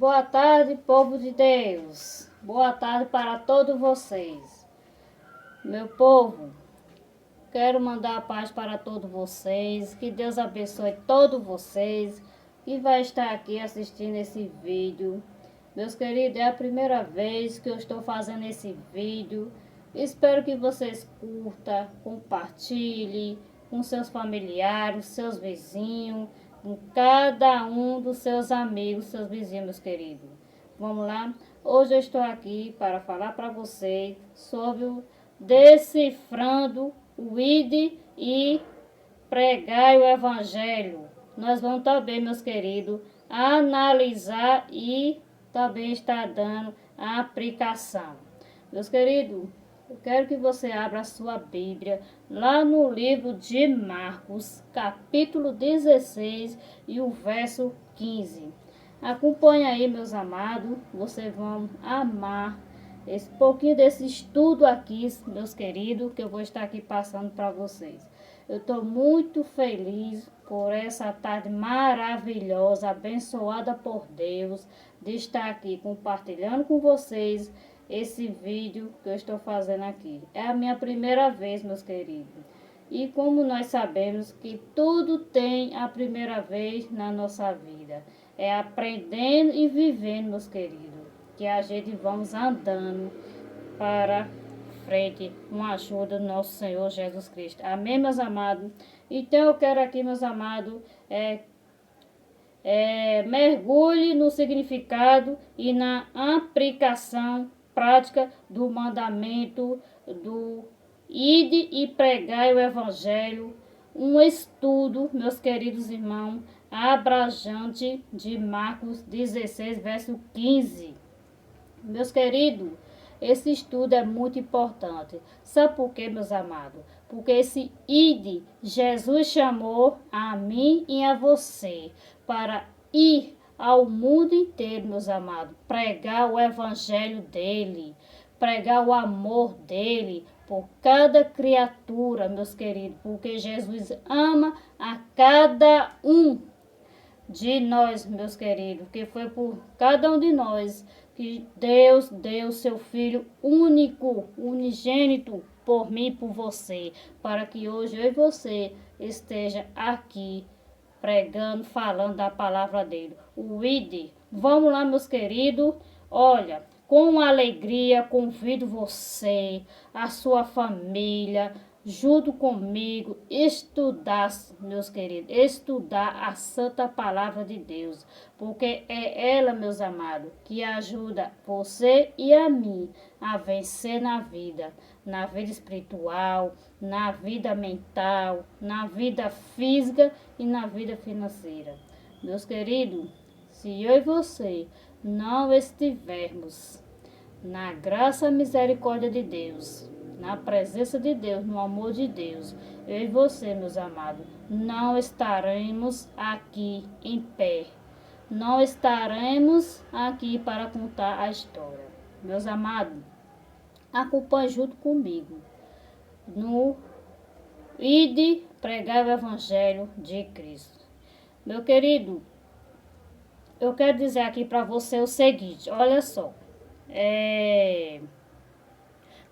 Boa tarde, povo de Deus. Boa tarde para todos vocês. Meu povo, quero mandar a paz para todos vocês. Que Deus abençoe todos vocês que vai estar aqui assistindo esse vídeo. Meus queridos, é a primeira vez que eu estou fazendo esse vídeo. Espero que vocês curtam, compartilhem com seus familiares, seus vizinhos, com cada um dos seus amigos, seus vizinhos, meus queridos. Vamos lá? Hoje eu estou aqui para falar para vocês sobre o decifrando o ID e pregar o Evangelho. Nós vamos também, meus queridos, analisar e também estar dando a aplicação. Meus queridos, eu quero que você abra a sua Bíblia lá no livro de Marcos, capítulo 16 e o verso 15. Acompanhe aí, meus amados, vocês vão amar esse pouquinho desse estudo aqui, meus queridos, que eu vou estar aqui passando para vocês. Eu estou muito feliz por essa tarde maravilhosa, abençoada por Deus, de estar aqui compartilhando com vocês esse vídeo que eu estou fazendo aqui. É a minha primeira vez, meus queridos. E como nós sabemos que tudo tem a primeira vez na nossa vida. É aprendendo e vivendo, meus queridos, que a gente vamos andando para frente com a ajuda do nosso Senhor Jesus Cristo. Amém, meus amados? Então eu quero aqui, meus amados, mergulhe no significado e na aplicação prática do mandamento do ide e pregai o Evangelho, um estudo, meus queridos irmãos, abrangente de Marcos 16, verso 15. Meus queridos, esse estudo é muito importante. Sabe por quê, meus amados? Porque esse ide, Jesus chamou a mim e a você para ir ao mundo inteiro, meus amados, pregar o evangelho dele, pregar o amor dele por cada criatura, meus queridos, porque Jesus ama a cada um de nós, meus queridos, que foi por cada um de nós que Deus deu seu Filho único, unigênito, por mim e por você, para que hoje eu e você esteja aqui pregando, falando da palavra dele, o ID. Vamos lá, meus queridos. Olha, com alegria convido você, a sua família, junto comigo, estudar, meus queridos, estudar a santa palavra de Deus, porque é ela, meus amados, que ajuda você e a mim a vencer na vida espiritual, na vida mental, na vida física e na vida financeira. Meus queridos, se eu e você não estivermos na graça e misericórdia de Deus, na presença de Deus, no amor de Deus, eu e você, meus amados, não estaremos aqui em pé. Não estaremos aqui para contar a história. Meus amados, acompanhe junto comigo no Ide pregar o Evangelho de Cristo. Meu querido, eu quero dizer aqui para você o seguinte, olha só.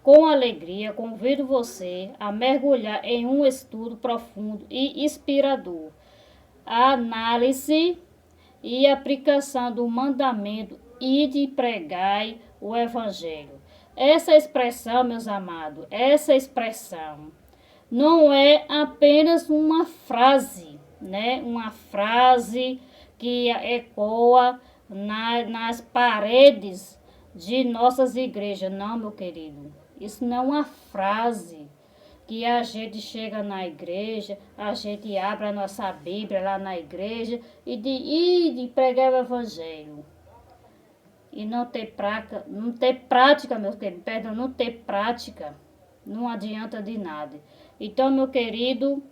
Com alegria, convido você a mergulhar em um estudo profundo e inspirador. A análise e aplicação do mandamento Ide e pregai o Evangelho. Essa expressão, meus amados, essa expressão não é apenas uma frase, né? Uma frase que ecoa nas paredes de nossas igrejas. Não, meu querido. Isso não é uma frase que a gente chega na igreja, a gente abre a nossa Bíblia lá na igreja e de pregar o Evangelho. E não ter prática, meu querido, perdão, não ter prática, não adianta de nada. Então, meu querido,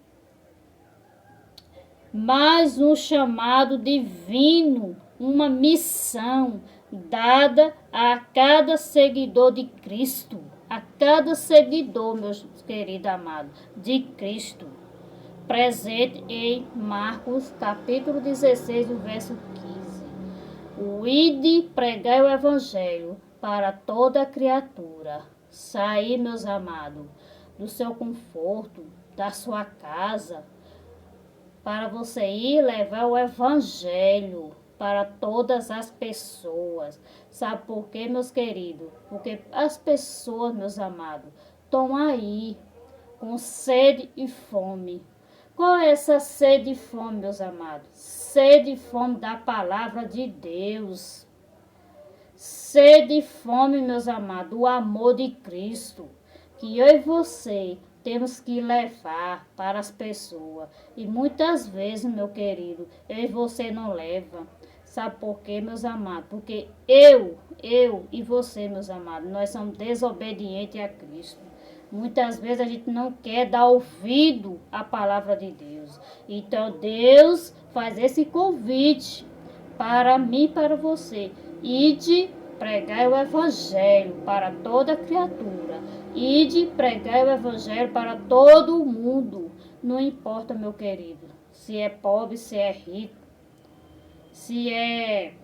mais um chamado divino, uma missão dada a cada seguidor de Cristo, a cada seguidor, meus queridos amados, de Cristo, presente em Marcos, capítulo 16, o verso 15. O ide pregai o evangelho para toda criatura. Saí, meus amados, do seu conforto, da sua casa, para você ir levar o evangelho para todas as pessoas. Sabe por quê, meus queridos? Porque as pessoas, meus amados, estão aí com sede e fome. Qual é essa sede e fome, meus amados? Sede e fome da palavra de Deus. Sede e fome, meus amados, do amor de Cristo, que eu e você temos que levar para as pessoas. E muitas vezes, meu querido, eu e você não leva. Sabe por quê, meus amados? Porque eu e você, meus amados, nós somos desobedientes a Cristo. Muitas vezes a gente não quer dar ouvido à palavra de Deus. Então Deus faz esse convite para mim e para você. Ide pregai o evangelho para toda criatura. Ide pregai o evangelho para todo o mundo. Não importa, meu querido, se é pobre, se é rico, se é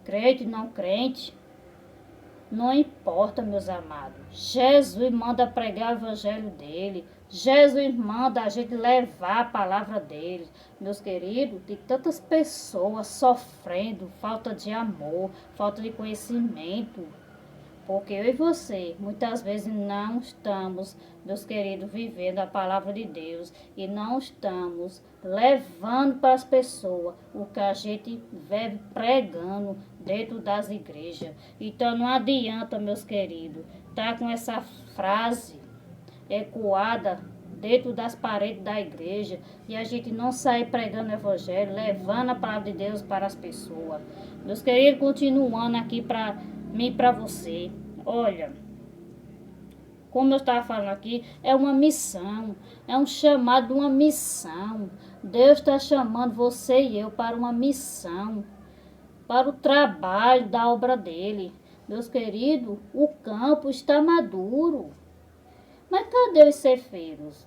crente, não crente. Não importa, meus amados. Jesus manda pregar o evangelho dele. Jesus manda a gente levar a palavra dele. Meus queridos, tem tantas pessoas sofrendo falta de amor, falta de conhecimento. Porque eu e você, muitas vezes não estamos, meus queridos, vivendo a palavra de Deus e não estamos levando para as pessoas o que a gente vive pregando dentro das igrejas. Então não adianta, meus queridos, estar com essa frase ecoada dentro das paredes da igreja e a gente não sair pregando o evangelho, levando a palavra de Deus para as pessoas. Meus queridos, continuando aqui para mim e para você. Olha, como eu estava falando aqui, é uma missão, é um chamado de uma missão. Deus está chamando você e eu para uma missão, para o trabalho da obra dele. Meus queridos, o campo está maduro. Mas cadê os ceifeiros?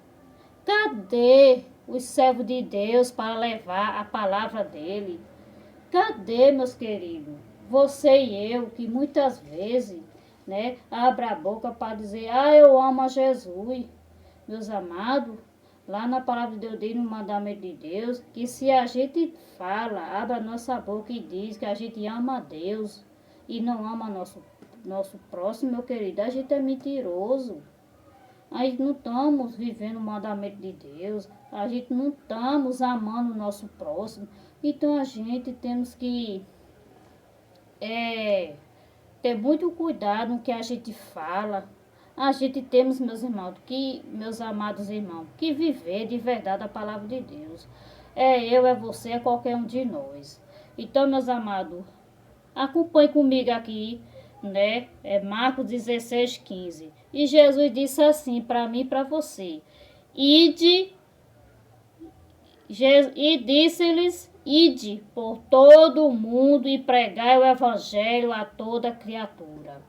Cadê os servos de Deus para levar a palavra dele? Cadê, meus queridos? Você e eu, que muitas vezes, abre a boca para dizer, eu amo a Jesus. Meus amados, lá na palavra de Deus diz, no mandamento de Deus, que se a gente fala, abre a nossa boca e diz que a gente ama a Deus e não ama nosso próximo, meu querido, a gente é mentiroso. A gente não estamos vivendo o mandamento de Deus, a gente não estamos amando o nosso próximo. Então a gente temos que ter muito cuidado no que a gente fala. A gente temos, meus irmãos, meus amados irmãos, que viver de verdade a palavra de Deus. Eu, é você, é qualquer um de nós. Então, meus amados, acompanhe comigo aqui, Marcos 16:15. E Jesus disse assim para mim e para você. E disse-lhes, ide por todo o mundo e pregai o evangelho a toda criatura.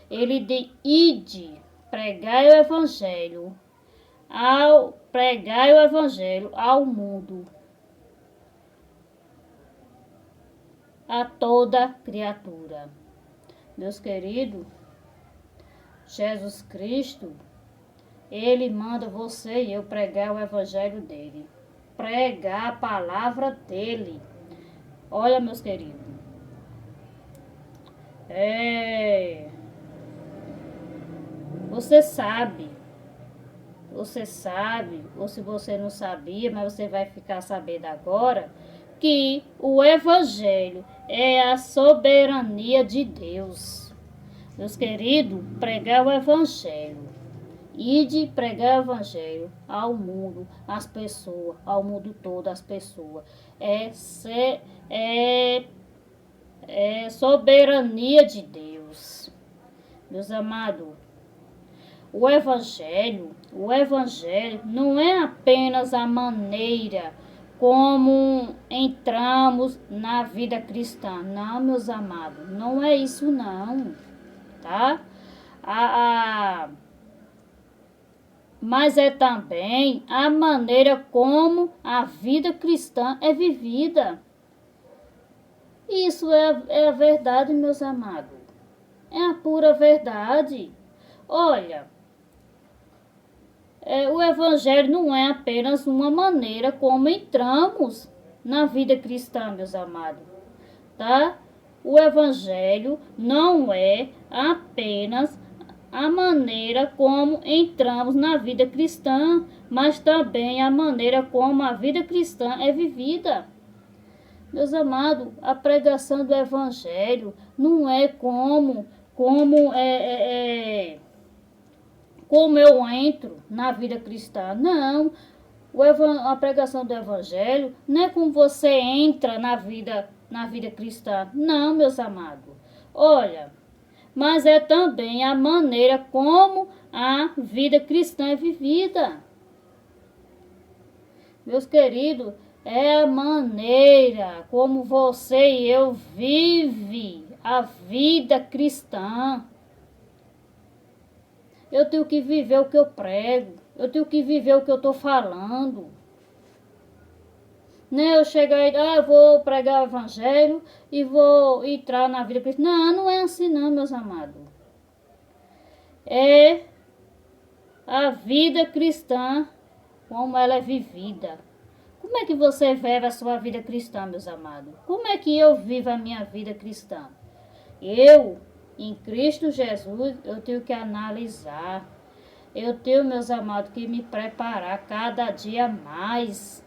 Ele diz, ide, pregai o evangelho ao mundo, a toda criatura. Meus queridos, Jesus Cristo, ele manda você e eu pregar o evangelho dele, pregar a palavra dele. Olha, meus queridos, você sabe, ou se você não sabia, mas você vai ficar sabendo agora, que o evangelho é a soberania de Deus. Meus queridos, pregar o evangelho. Ide pregar o evangelho ao mundo, às pessoas, ao mundo todo, às pessoas. É soberania de Deus. Meus amados, o evangelho não é apenas a maneira como entramos na vida cristã. Não, meus amados, não é isso não, tá? mas é também a maneira como a vida cristã é vivida. Isso é a verdade, meus amados. É a pura verdade. Olha, o Evangelho não é apenas uma maneira como entramos na vida cristã, meus amados, tá? O Evangelho não é apenas a maneira como entramos na vida cristã, mas também a maneira como a vida cristã é vivida. Meus amados, a pregação do Evangelho não é como eu entro na vida cristã. Não, a pregação do Evangelho não é como você entra na vida cristã. Não, meus amados. Olha, mas é também a maneira como a vida cristã é vivida. Meus queridos, é a maneira como você e eu vive a vida cristã. Eu tenho que viver o que eu prego. Eu tenho que viver o que eu estou falando. Não é eu chegar e eu vou pregar o Evangelho e vou entrar na vida cristã. Não, não é assim não, meus amados. É a vida cristã como ela é vivida. Como é que você vive a sua vida cristã, meus amados? Como é que eu vivo a minha vida cristã? Eu, em Cristo Jesus, eu tenho que analisar. Eu tenho, meus amados, que me preparar cada dia mais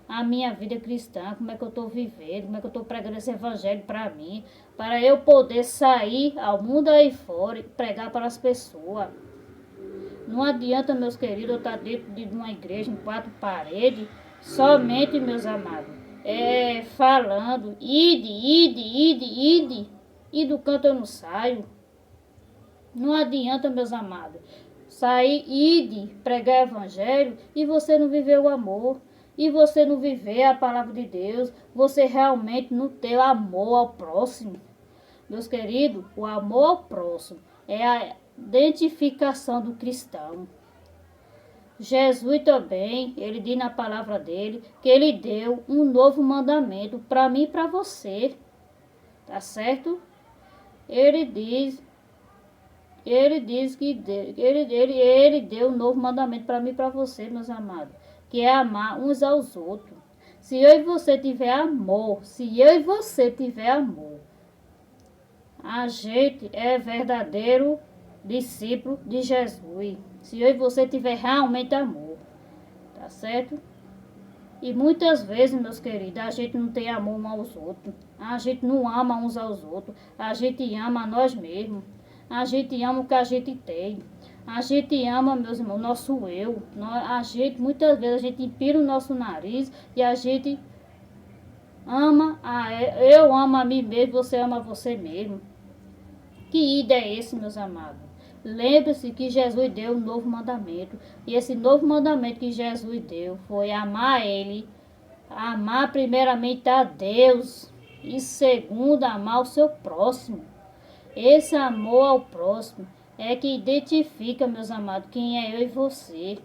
a minha vida cristã, como é que eu estou vivendo, como é que eu estou pregando esse evangelho para mim, para eu poder sair ao mundo aí fora e pregar para as pessoas. Não adianta, meus queridos, eu estar dentro de uma igreja, em 4 paredes, somente, meus amados, falando, ide, e do canto eu não saio. Não adianta, meus amados, sair, pregar evangelho e você não viver o amor, e você não viver a palavra de Deus, você realmente não ter o amor ao próximo. Meus queridos, o amor ao próximo é a identificação do cristão. Jesus também, ele diz na palavra dele que ele deu um novo mandamento para mim e para você, tá certo? Ele diz que ele deu um novo mandamento para mim e para você, meus amados, que é amar uns aos outros. Se eu e você tiver amor, a gente é verdadeiro discípulo de Jesus. Se eu e você tiver realmente amor, tá certo? E muitas vezes, meus queridos, a gente não tem amor uns aos outros. A gente não ama uns aos outros. A gente ama a nós mesmos. A gente ama o que a gente tem. A gente ama, meus irmãos, o nosso eu. Muitas vezes, a gente empira o nosso nariz e a gente eu amo a mim mesmo, você ama você mesmo. Que ida é esse, meus amados? Lembre-se que Jesus deu um novo mandamento. E esse novo mandamento que Jesus deu foi amar Ele. Amar primeiramente a Deus. E segundo, amar o seu próximo. Esse amor ao próximo é que identifica, meus amados, quem é eu e você.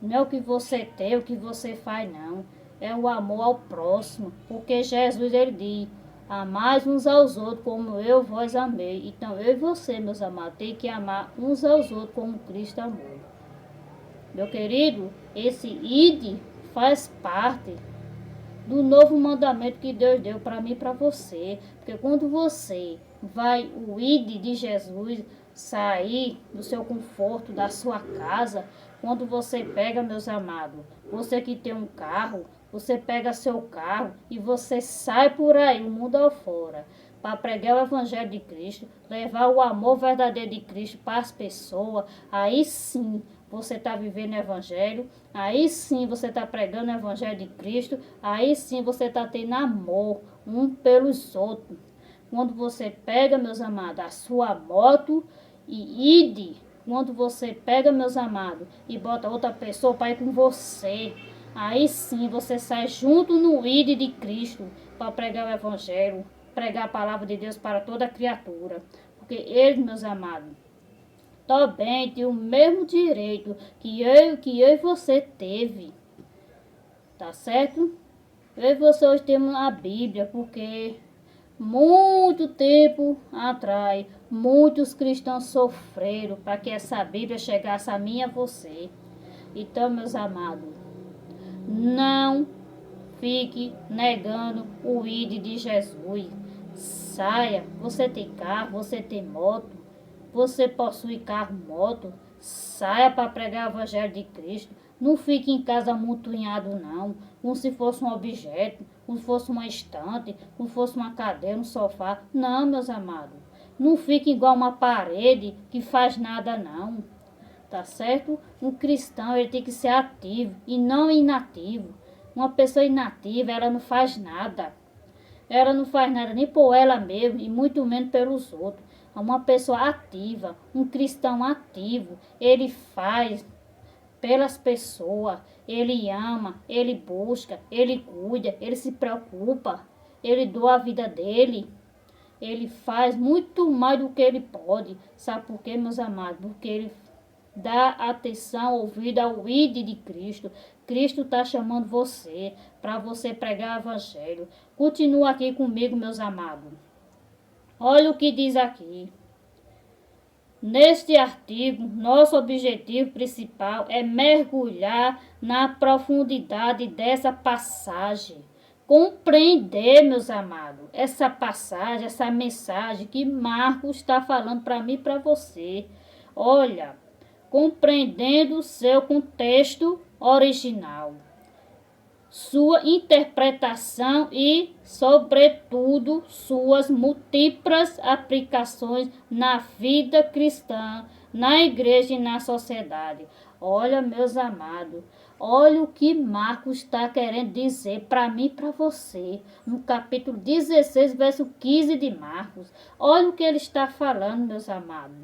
Não é o que você tem, o que você faz, não. É o amor ao próximo. Porque Jesus, ele diz: amai uns aos outros como eu vos amei. Então eu e você, meus amados, tem que amar uns aos outros como Cristo amou. Meu querido, esse ide faz parte do novo mandamento que Deus deu para mim e para você. Porque quando você vai o ide de Jesus sair do seu conforto, da sua casa, quando você pega, meus amados, você que tem um carro, você pega seu carro e você sai por aí, o mundo afora, para pregar o Evangelho de Cristo, levar o amor verdadeiro de Cristo para as pessoas. Aí sim você está vivendo o Evangelho, aí sim você está pregando o Evangelho de Cristo, aí sim você está tendo amor um pelos outros. Quando você pega, meus amados, a sua moto e ide, quando você pega, meus amados, e bota outra pessoa para ir com você, aí sim você sai junto no ide de Cristo para pregar o Evangelho, pregar a palavra de Deus para toda criatura. Porque Ele, meus amados, também tem o mesmo direito que eu e você teve. Tá certo? Eu e você hoje temos a Bíblia, porque muito tempo atrás, muitos cristãos sofreram para que essa Bíblia chegasse a mim e a você. Então, meus amados, não fique negando o ID de Jesus. Saia, você tem carro, você tem moto, você possui carro, moto. Saia para pregar o Evangelho de Cristo. Não fique em casa amontoado, não. Como se fosse um objeto, como se fosse uma estante, como se fosse uma cadeira, um sofá. Não, meus amados. Não fique igual uma parede que faz nada, não. Tá certo? Um cristão, ele tem que ser ativo e não inativo. Uma pessoa inativa, ela não faz nada. Ela não faz nada nem por ela mesma e muito menos pelos outros. Uma pessoa ativa, um cristão ativo, ele faz pelas pessoas, ele ama, ele busca, ele cuida, ele se preocupa, ele doa a vida dele, ele faz muito mais do que ele pode. Sabe por quê, meus amados? Porque ele dá atenção, ouvido ao ID de Cristo. Cristo está chamando você para você pregar o Evangelho. Continua aqui comigo, meus amados. Olha o que diz aqui. Neste artigo, nosso objetivo principal é mergulhar na profundidade dessa passagem. Compreender, meus amados, essa passagem, essa mensagem que Marcos está falando para mim e para você. Olha, compreendendo o seu contexto original, sua interpretação e, sobretudo, suas múltiplas aplicações na vida cristã, na igreja e na sociedade. Olha, meus amados, olha o que Marcos está querendo dizer para mim e para você, no capítulo 16, verso 15 de Marcos. Olha o que ele está falando, meus amados.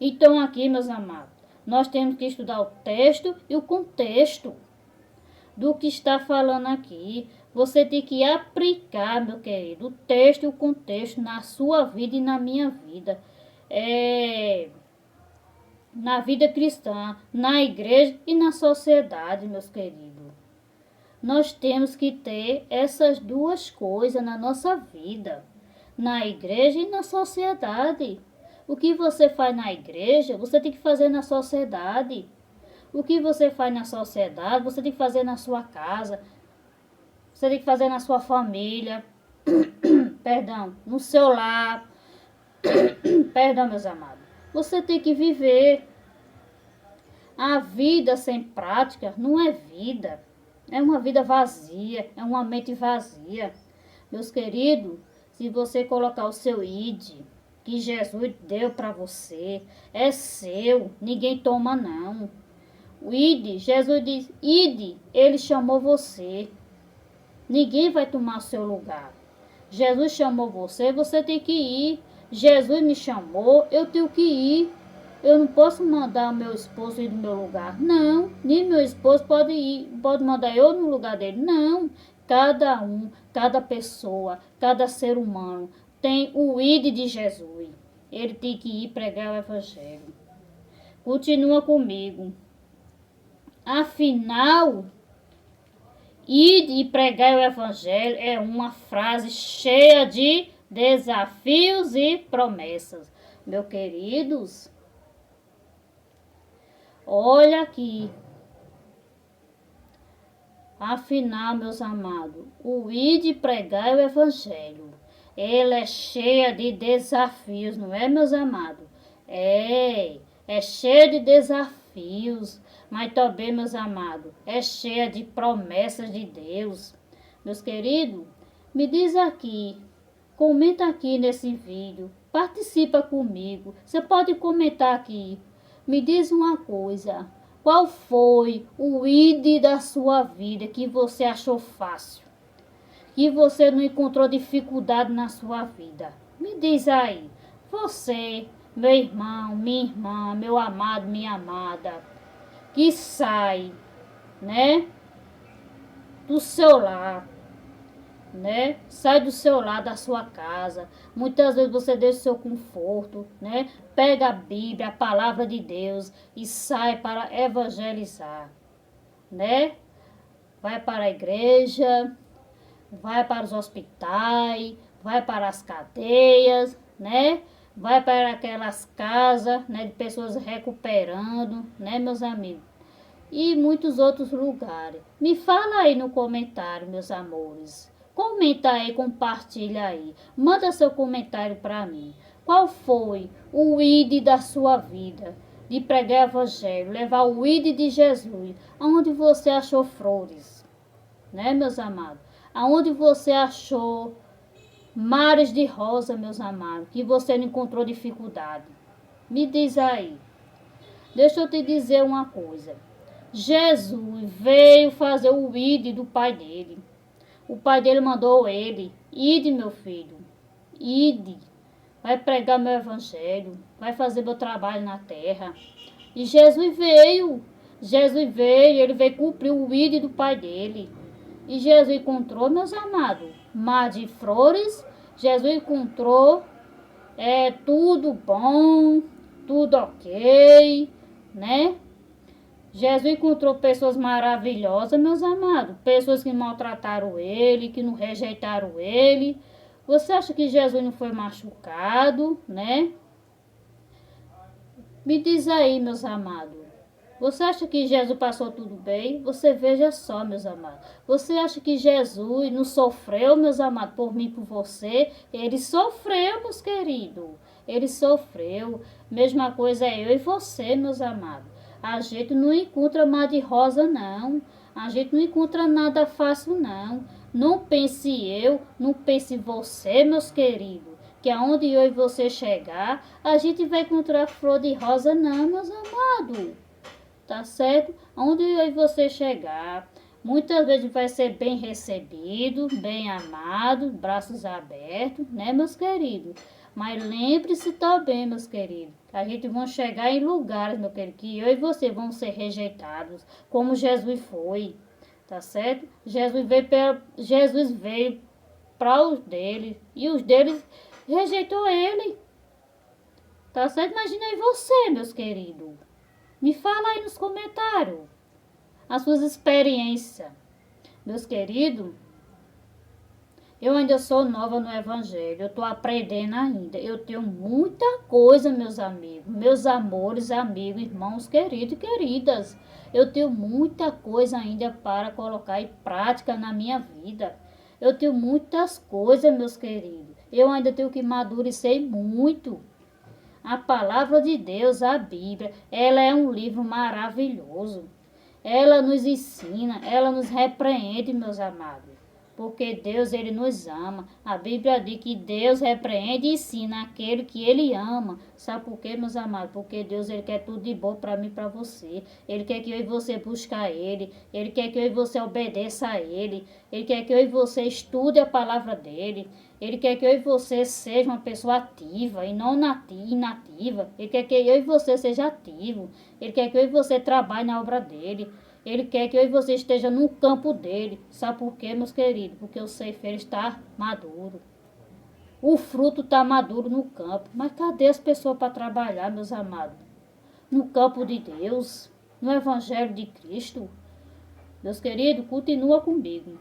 Então, aqui, meus amados, nós temos que estudar o texto e o contexto do que está falando aqui. Você tem que aplicar, meu querido, o texto e o contexto na sua vida e na minha vida. Na vida cristã, na igreja e na sociedade, meus queridos. Nós temos que ter essas duas coisas na nossa vida, na igreja e na sociedade. O que você faz na igreja, você tem que fazer na sociedade. O que você faz na sociedade, você tem que fazer na sua casa. Você tem que fazer na sua família. Perdão, no seu lar. Perdão, meus amados. Você tem que viver. A vida sem prática não é vida. É uma vida vazia, é uma mente vazia. Meus queridos, se você colocar o seu ID, que Jesus deu para você, é seu, ninguém toma não. O ID, Jesus diz, ID, ele chamou você. Ninguém vai tomar o seu lugar. Jesus chamou você, você tem que ir. Jesus me chamou, eu tenho que ir. Eu não posso mandar meu esposo ir no meu lugar. Não, nem meu esposo pode ir, pode mandar eu no lugar dele. Não, cada um, cada pessoa, cada ser humano tem o ID de Jesus. Ele tem que ir pregar o Evangelho. Continua comigo. Afinal, ir e pregar o Evangelho é uma frase cheia de desafios e promessas. Meus queridos, olha aqui. Afinal, meus amados, o ir e pregar o Evangelho, ele é cheia de desafios, não é, meus amados? É cheia de desafios. Mas também, meus amados, é cheia de promessas de Deus. Meus queridos, me diz aqui, comenta aqui nesse vídeo, participa comigo. Você pode comentar aqui. Me diz uma coisa, qual foi o ID da sua vida que você achou fácil? Que você não encontrou dificuldade na sua vida? Me diz aí, você, meu irmão, minha irmã, meu amado, minha amada, que sai, né, do seu lar, né? Sai do seu lado, da sua casa. Muitas vezes você deixa o seu conforto, né? Pega a Bíblia, a palavra de Deus e sai para evangelizar, né? Vai para a igreja, vai para os hospitais, vai para as cadeias, né? Vai para aquelas casas, né, de pessoas recuperando, né, meus amigos? E muitos outros lugares. Me fala aí no comentário, meus amores. Comenta aí, compartilha aí. Manda seu comentário para mim. Qual foi o ID da sua vida? De pregar o evangelho, levar o ID de Jesus. Aonde você achou flores, né, meus amados? Aonde você achou mares de rosa, meus amados, que você não encontrou dificuldade? Me diz aí. Deixa eu te dizer uma coisa. Jesus veio fazer o ID do pai dele. O pai dele mandou ele. Ide, meu filho. Ide. Vai pregar meu evangelho. Vai fazer meu trabalho na terra. E Jesus veio. Jesus veio. Ele veio cumprir o ID do pai dele. E Jesus encontrou, meus amados, mar de flores. Jesus encontrou tudo bom, tudo ok, né? Jesus encontrou pessoas maravilhosas, meus amados. Pessoas que maltrataram ele, que não rejeitaram ele. Você acha que Jesus não foi machucado, né? Me diz aí, meus amados. Você acha que Jesus passou tudo bem? Você veja só, meus amados. Você acha que Jesus não sofreu, meus amados, por mim e por você? Ele sofreu, meus queridos. Ele sofreu. Mesma coisa é eu e você, meus amados. A gente não encontra mar de rosa, não. A gente não encontra nada fácil, não. Não pense eu, não pense você, meus queridos, que aonde eu e você chegar, a gente vai encontrar flor de rosa, não, meus amados. Tá certo? Aonde eu e você chegar, muitas vezes vai ser bem recebido, bem amado, braços abertos, né, meus queridos? Mas lembre-se também, meus queridos, que a gente vai chegar em lugares, meu querido, que eu e você vão ser rejeitados, como Jesus foi, tá certo? Jesus veio para os deles, e os deles rejeitou ele, tá certo? Imagina aí você, meus queridos. Me fala aí nos comentários as suas experiências. Meus queridos, eu ainda sou nova no evangelho, eu estou aprendendo ainda. Eu tenho muita coisa, meus amigos, meus amores, amigos, irmãos queridos e queridas. Eu tenho muita coisa ainda para colocar em prática na minha vida. Eu tenho muitas coisas, meus queridos. Eu ainda tenho que amadurecer muito. A palavra de Deus, a Bíblia, ela é um livro maravilhoso. Ela nos ensina, ela nos repreende, meus amados. Porque Deus, ele nos ama. A Bíblia diz que Deus repreende e ensina aquele que ele ama. Sabe por quê, meus amados? Porque Deus, ele quer tudo de bom para mim e para você. Ele quer que eu e você busque ele. Ele quer que eu e você obedeça a ele. Ele quer que eu e você estude a palavra dele. Ele quer que eu e você seja uma pessoa ativa e não inativa. Ele quer que eu e você seja ativo. Ele quer que eu e você trabalhe na obra dele. Ele quer que eu e você esteja no campo dele. Sabe por quê, meus queridos? Porque o ceifeiro está maduro. O fruto está maduro no campo. Mas cadê as pessoas para trabalhar, meus amados? No campo de Deus, no Evangelho de Cristo. Meus queridos, continua comigo.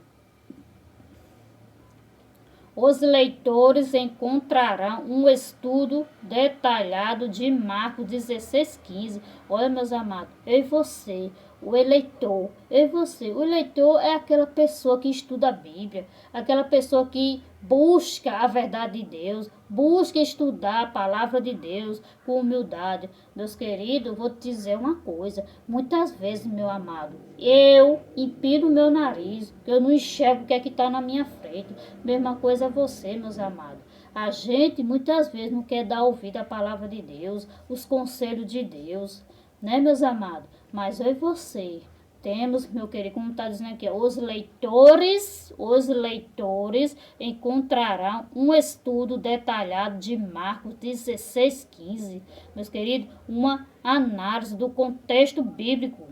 Os leitores encontrarão um estudo detalhado de Marcos 16:15. Olha, meus amados, eu e você, o eleitor, eu e você. O eleitor é aquela pessoa que estuda a Bíblia, aquela pessoa que busca a verdade de Deus, busca estudar a palavra de Deus com humildade. Meus queridos, vou te dizer uma coisa. Muitas vezes, meu amado, eu empino meu nariz, que eu não enxergo o que é que está na minha frente. Mesma coisa é você, meus amados. A gente muitas vezes não quer dar ouvido à palavra de Deus, os conselhos de Deus, né, meus amados? Mas eu e você temos, meu querido, como está dizendo aqui, os leitores encontrarão um estudo detalhado de Marcos 16:15. Meus queridos, uma análise do contexto bíblico.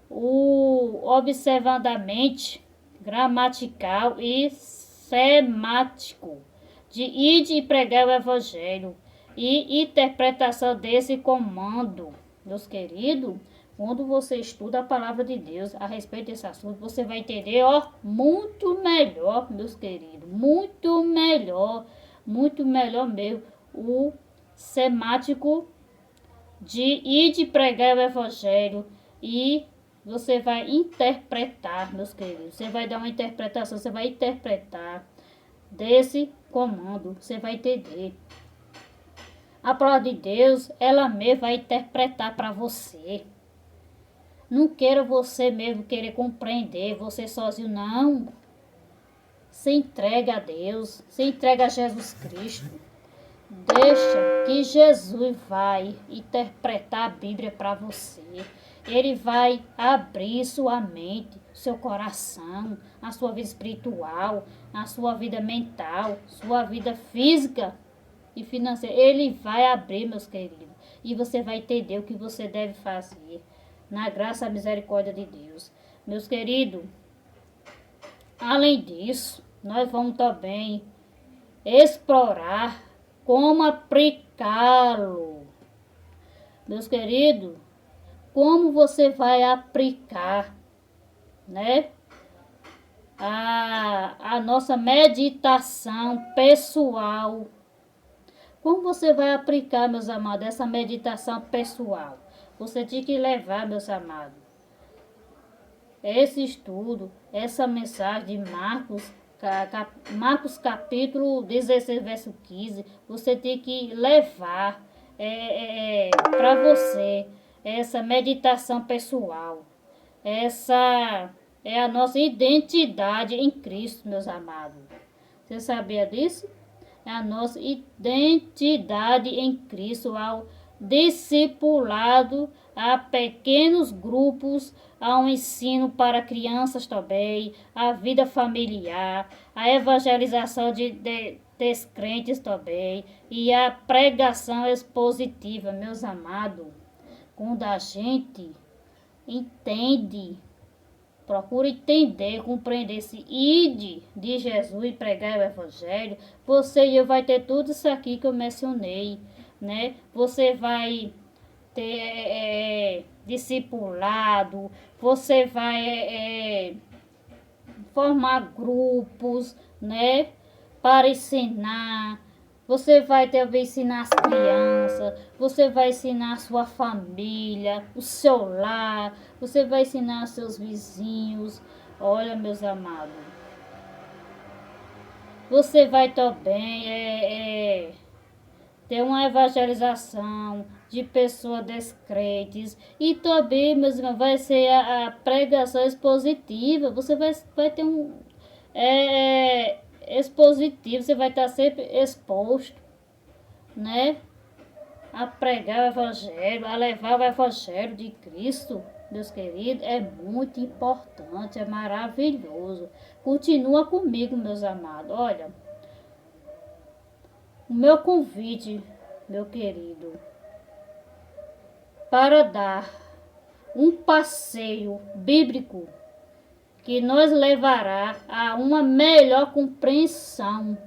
O observadamente gramatical e semático de ide e pregar o evangelho e interpretação desse comando. Meus queridos, quando você estuda a palavra de Deus a respeito desse assunto, você vai entender, muito melhor, meus queridos, muito melhor mesmo, o semático de ir de pregar o evangelho e você vai interpretar, meus queridos, você vai dar uma interpretação, você vai interpretar desse comando, você vai entender. A palavra de Deus, ela mesmo vai interpretar para você. Não queira você mesmo querer compreender, você sozinho, não. Se entrega a Deus, se entrega a Jesus Cristo. Deixa que Jesus vai interpretar a Bíblia para você. Ele vai abrir sua mente, seu coração, a sua vida espiritual, a sua vida mental, sua vida física e financeira. Ele vai abrir, meus queridos, e você vai entender o que você deve fazer. Na graça e misericórdia de Deus. Meus queridos, além disso, nós vamos também explorar como aplicá-lo. Meus queridos, como você vai aplicar, né? A nossa meditação pessoal. Como você vai aplicar, meus amados, essa meditação pessoal? Você tem que levar, meus amados, esse estudo, essa mensagem de Marcos capítulo 16, verso 15, você tem que levar para você essa meditação pessoal. Essa é a nossa identidade em Cristo, meus amados. Você sabia disso? É a nossa identidade em Cristo ao discipulado a pequenos grupos, ao ensino para crianças também, a vida familiar, a evangelização de descrentes também e a pregação expositiva, meus amados. Quando a gente entende, procura entender, compreender esse ide de Jesus e pregar o evangelho, você e eu vai ter tudo isso aqui que eu mencionei, né? Você vai ter discipulado, você vai formar grupos, né? Para ensinar. Você vai também ensinar as crianças, você vai ensinar a sua família, o seu lar, você vai ensinar os seus vizinhos. Olha, meus amados, você vai também ter uma evangelização de pessoas descrentes e também, meus irmãos, vai ser a pregação expositiva. Você vai ter um expositivo, você vai estar sempre exposto, né, a pregar o evangelho, a levar o evangelho de Cristo, meus queridos. É muito importante, é maravilhoso. Continua comigo, meus amados. Olha, o meu convite, meu querido, para dar um passeio bíblico que nos levará a uma melhor compreensão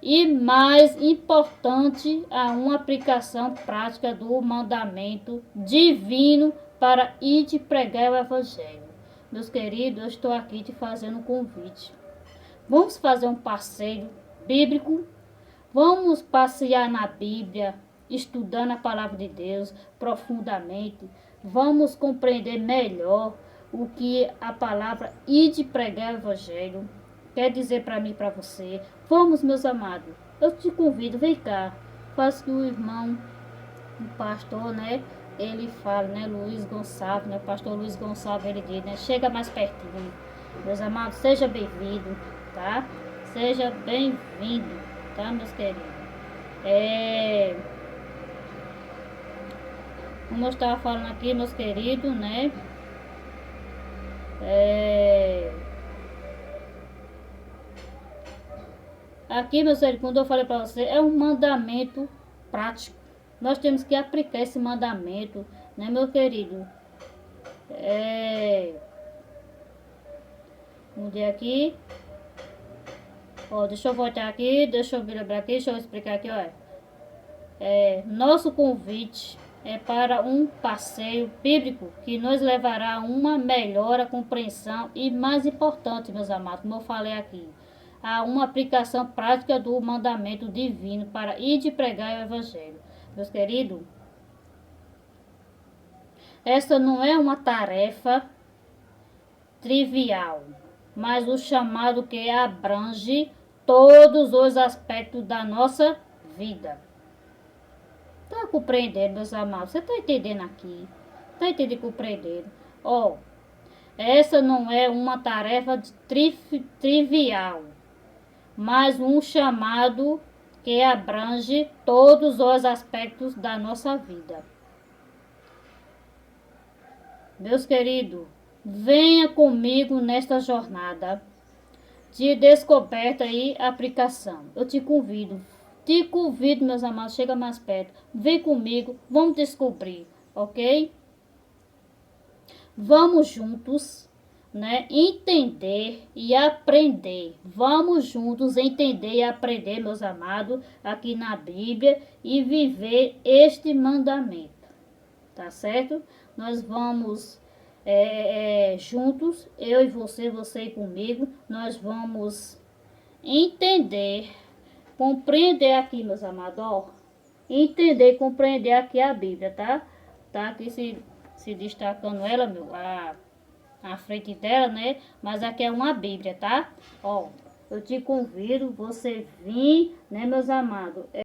e, mais importante, a uma aplicação prática do mandamento divino para ir te pregar o evangelho. Meus queridos, eu estou aqui te fazendo um convite. Vamos fazer um passeio bíblico. Vamos passear na Bíblia, estudando a palavra de Deus profundamente. Vamos compreender melhor o que a palavra ide pregar o evangelho quer dizer para mim e para você. Vamos, meus amados. Eu te convido, vem cá. Faz que o irmão, o pastor, né? Ele fala, né? Luiz Gonçalves, né? O pastor Luiz Gonçalves, ele diz, né? Chega mais pertinho. Meus amados, seja bem-vindo, tá? Seja bem-vindo, tá, meus queridos? Como eu estava falando aqui, meus queridos, né? Aqui, meus queridos, quando eu falei para você, é um mandamento prático. Nós temos que aplicar esse mandamento, né, meu querido? Mudei aqui. Ó, deixa eu voltar aqui, deixa eu virar aqui, deixa eu explicar aqui, ó. Nosso convite é para um passeio bíblico que nos levará a uma melhor compreensão e, mais importante, meus amados, como eu falei aqui, a uma aplicação prática do mandamento divino para ir de pregar o evangelho. Meus queridos, essa não é uma tarefa trivial, mas o chamado que abrange todos os aspectos da nossa vida. Tá compreendendo, meus amados? Você tá entendendo aqui? Tá entendendo, compreendendo? Ó, essa não é uma tarefa trivial, mas um chamado que abrange todos os aspectos da nossa vida. Meus queridos, venha comigo nesta jornada de descoberta e aplicação. Eu te convido, meus amados, chega mais perto. Vem comigo, vamos descobrir, ok? Vamos juntos, né, entender e aprender. Vamos juntos entender e aprender, meus amados, aqui na Bíblia e viver este mandamento, tá certo? Nós vamos juntos, eu e você e comigo, nós vamos entender, compreender aqui, meus amados, ó, entender e compreender aqui a Bíblia, tá? Tá aqui se destacando ela, a frente dela, né? Mas aqui é uma Bíblia, tá? Ó, eu te convido, você vir, né, meus amados?